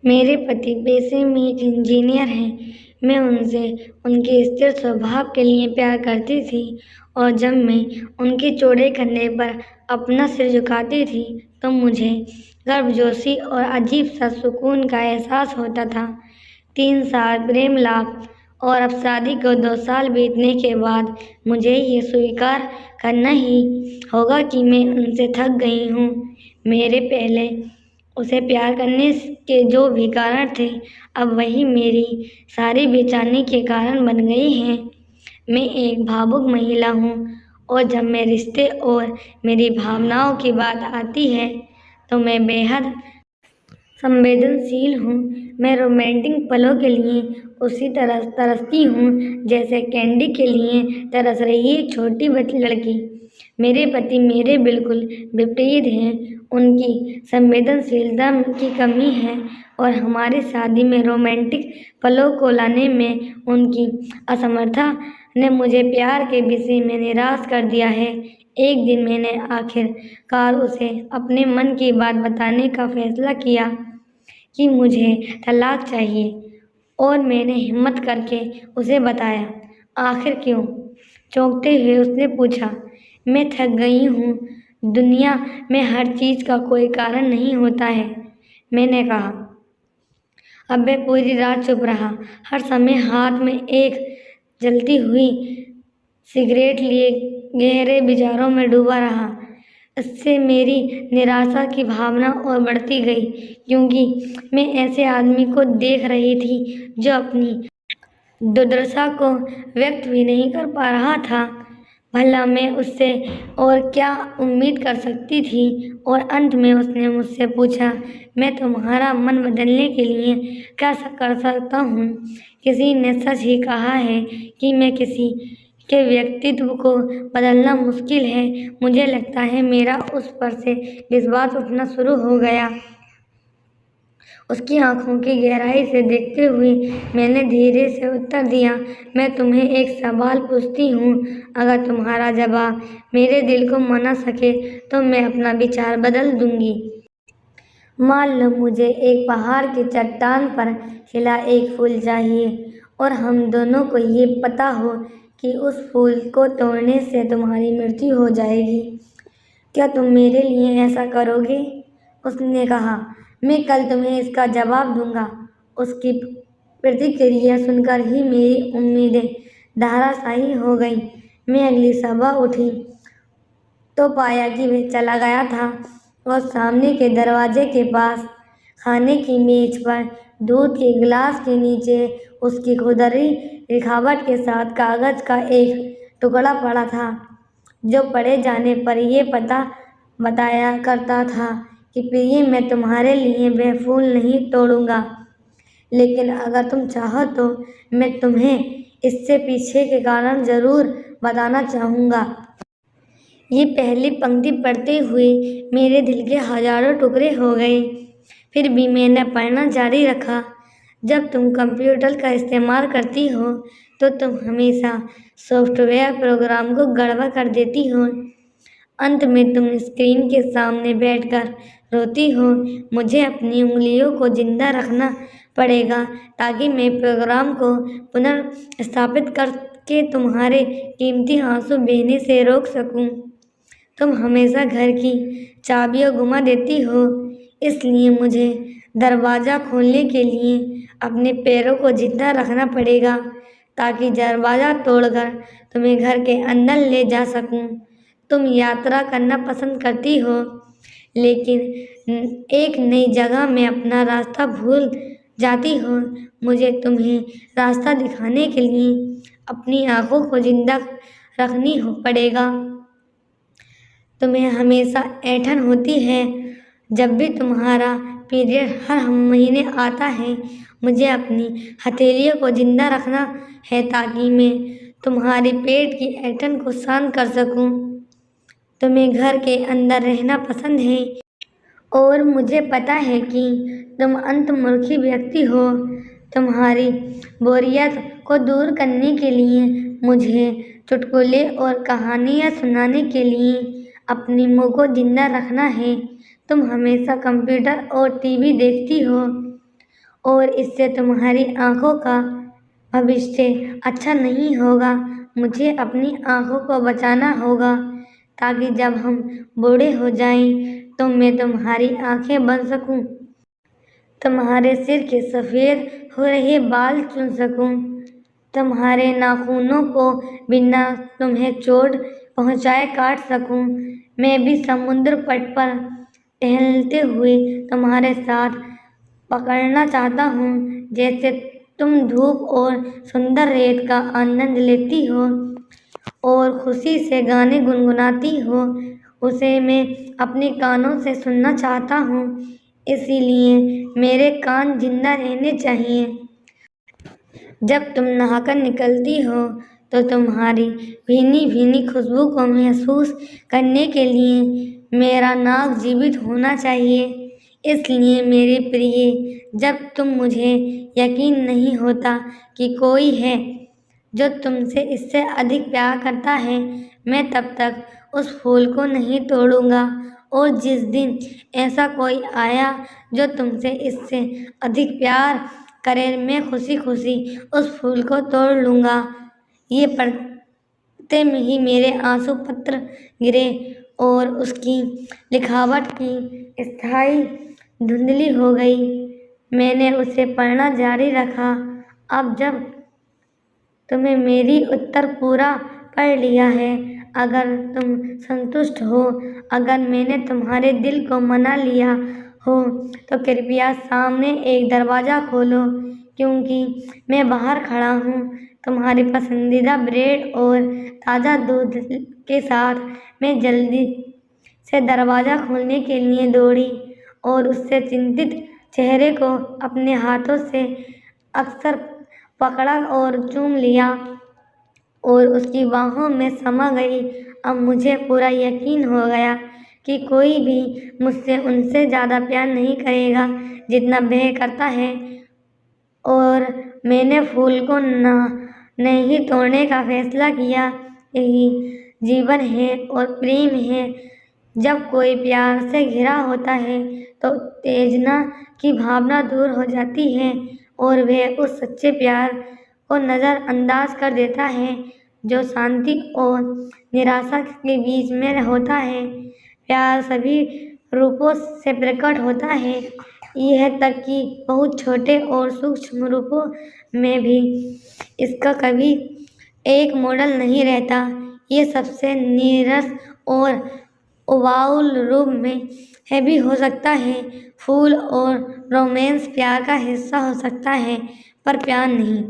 मेरे पति पेशे में एक इंजीनियर हैं। मैं उनसे उनके स्थिर स्वभाव के लिए प्यार करती थी और जब मैं उनके चौड़े कंधे पर अपना सिर झुकाती थी तो मुझे गर्मजोशी और अजीब सा सुकून का एहसास होता था। 3 साल प्रेम लाभ और अब शादी को 2 साल बीतने के बाद मुझे ये स्वीकार करना ही होगा कि मैं उनसे थक गई हूँ। मेरे पहले उसे प्यार करने के जो भी कारण थे, अब वही मेरी सारी बेचैनी के कारण बन गए हैं। मैं एक भावुक महिला हूँ और जब मैं रिश्ते और मेरी भावनाओं की बात आती है तो मैं बेहद संवेदनशील हूँ। मैं रोमांटिक पलों के लिए उसी तरह तरसती हूँ जैसे कैंडी के लिए तरस रही एक छोटी लड़की। मेरे पति मेरे बिल्कुल विपरीत हैं। उनकी संवेदनशीलता की कमी है और हमारी शादी में रोमांटिक पलों को लाने में उनकी असमर्थता ने मुझे प्यार के विषय में निराश कर दिया है। एक दिन मैंने आखिरकार उसे अपने मन की बात बताने का फैसला किया कि मुझे तलाक चाहिए और मैंने हिम्मत करके उसे बताया। आखिर क्यों? चौंकते हुए उसने पूछा। मैं थक गई हूँ। दुनिया में हर चीज़ का कोई कारण नहीं होता है, मैंने कहा। अब वह पूरी रात चुप रहा, हर समय हाथ में एक जलती हुई सिगरेट लिए गहरे विचारों में डूबा रहा। इससे मेरी निराशा की भावना और बढ़ती गई क्योंकि मैं ऐसे आदमी को देख रही थी जो अपनी दुर्दशा को व्यक्त भी नहीं कर पा रहा था। भला मैं उससे और क्या उम्मीद कर सकती थी? और अंत में उसने मुझसे पूछा, मैं तुम्हारा मन बदलने के लिए क्या कर सकता हूँ? किसी ने सच ही कहा है कि मैं किसी के व्यक्तित्व को बदलना मुश्किल है। मुझे लगता है मेरा उस पर से विश्वास उठना शुरू हो गया। उसकी आंखों की गहराई से देखते हुए मैंने धीरे से उत्तर दिया, मैं तुम्हें एक सवाल पूछती हूँ। अगर तुम्हारा जवाब मेरे दिल को मना सके तो मैं अपना विचार बदल दूंगी। मान लो मुझे एक पहाड़ की चट्टान पर खिला एक फूल चाहिए और हम दोनों को ये पता हो कि उस फूल को तोड़ने से तुम्हारी मृत्यु हो जाएगी। क्या तुम मेरे लिए ऐसा करोगे? उसने कहा, मैं कल तुम्हें इसका जवाब दूंगा। उसकी प्रतिक्रिया सुनकर ही मेरी उम्मीदें धराशायी हो गईं। मैं अगली सुबह उठी तो पाया कि वह चला गया था और सामने के दरवाजे के पास खाने की मेज पर दूध के गिलास के नीचे उसकी खुरदरी लिखावट के साथ कागज का एक टुकड़ा पड़ा था जो पढ़े जाने पर यह बताया करता था कि प्रिय, मैं तुम्हारे लिए वह फूल नहीं तोड़ूंगा, लेकिन अगर तुम चाहो तो मैं तुम्हें इससे पीछे के कारण जरूर बताना चाहूँगा। ये पहली पंक्ति पढ़ते हुए मेरे दिल के हजारों टुकड़े हो गए। फिर भी मैंने पढ़ना जारी रखा। जब तुम कंप्यूटर का इस्तेमाल करती हो तो तुम हमेशा सॉफ्टवेयर प्रोग्राम को गड़बड़ कर देती हो। अंत में तुम स्क्रीन के सामने बैठकर रोती हो। मुझे अपनी उंगलियों को जिंदा रखना पड़ेगा ताकि मैं प्रोग्राम को पुनर्स्थापित करके तुम्हारे कीमती आंसू बहने से रोक सकूं। तुम हमेशा घर की चाबियां गुमा देती हो, इसलिए मुझे दरवाज़ा खोलने के लिए अपने पैरों को जिंदा रखना पड़ेगा ताकि दरवाज़ा तोड़कर तुम्हें घर के अंदर ले जा सकूं। तुम यात्रा करना पसंद करती हो, लेकिन एक नई जगह में अपना रास्ता भूल जाती हो। मुझे तुम्हें रास्ता दिखाने के लिए अपनी आंखों को जिंदा रखनी पड़ेगा। तुम्हें हमेशा ऐंठन होती है जब भी तुम्हारा पीरियड हर महीने आता है। मुझे अपनी हथेलियों को जिंदा रखना है ताकि मैं तुम्हारे पेट की ऐंठन को शांत कर सकूं। तुम्हें घर के अंदर रहना पसंद है और मुझे पता है कि तुम अंतर्मुखी व्यक्ति हो। तुम्हारी बोरियत को दूर करने के लिए मुझे चुटकुले और कहानियाँ सुनाने के लिए अपनी मुँह को जिंदा रखना है। तुम हमेशा कंप्यूटर और टीवी देखती हो और इससे तुम्हारी आंखों का भविष्य अच्छा नहीं होगा। मुझे अपनी आंखों को बचाना होगा ताकि जब हम बूढ़े हो जाएं तो मैं तुम्हारी आंखें बन सकूं, तुम्हारे सिर के सफ़ेद हो रहे बाल चुन सकूं, तुम्हारे नाखूनों को बिना तुम्हें चोट पहुँचाए काट सकूं। मैं भी समुद्र तट पर टहलते हुए तुम्हारे साथ पकड़ना चाहता हूँ, जैसे तुम धूप और सुंदर रेत का आनंद लेती हो और खुशी से गाने गुनगुनाती हो, उसे मैं अपने कानों से सुनना चाहता हूँ। इसीलिए मेरे कान जिंदा रहने चाहिए। जब तुम नहाकर निकलती हो तो तुम्हारी भीनी भीनी खुशबू को महसूस करने के लिए मेरा नाक जीवित होना चाहिए। इसलिए मेरे प्रिय, जब मुझे यकीन नहीं होता कि कोई है जो तुमसे इससे अधिक प्यार करता है, मैं तब तक उस फूल को नहीं तोड़ूंगा। और जिस दिन ऐसा कोई आया जो तुमसे इससे अधिक प्यार करे, मैं खुशी खुशी उस फूल को तोड़ लूँगा। ये पढ़ते में ही मेरे आंसू पत्र गिरे और उसकी लिखावट की स्थायी धुंधली हो गई। मैंने उसे पढ़ना जारी रखा। अब जब तुम्हें मेरी उत्तर पूरा पढ़ लिया है, अगर तुम संतुष्ट हो, अगर मैंने तुम्हारे दिल को मना लिया हो, तो कृपया सामने एक दरवाज़ा खोलो, क्योंकि मैं बाहर खड़ा हूँ तुम्हारी पसंदीदा ब्रेड और ताज़ा दूध के साथ। मैं जल्दी से दरवाज़ा खोलने के लिए दौड़ी और उससे चिंतित चेहरे को अपने हाथों से अक्सर पकड़ा और चूम लिया और उसकी बाहों में समा गई। अब मुझे पूरा यकीन हो गया कि कोई भी मुझसे उनसे ज़्यादा प्यार नहीं करेगा जितना वह करता है, और मैंने फूल को नहीं तोड़ने का फैसला किया। यही जीवन है और प्रेम है। जब कोई प्यार से घिरा होता है तो उत्तेजना की भावना दूर हो जाती है और वह उस सच्चे प्यार को नज़रअंदाज कर देता है जो शांति और निराशा के बीच में होता है। प्यार सभी रूपों से प्रकट होता है, यह तक कि बहुत छोटे और सूक्ष्म रूपों में भी। इसका कभी एक मॉडल नहीं रहता। ये सबसे नीरस और उबाऊ रूप में है भी हो सकता है। फूल और रोमांस प्यार का हिस्सा हो सकता है, पर प्यार नहीं।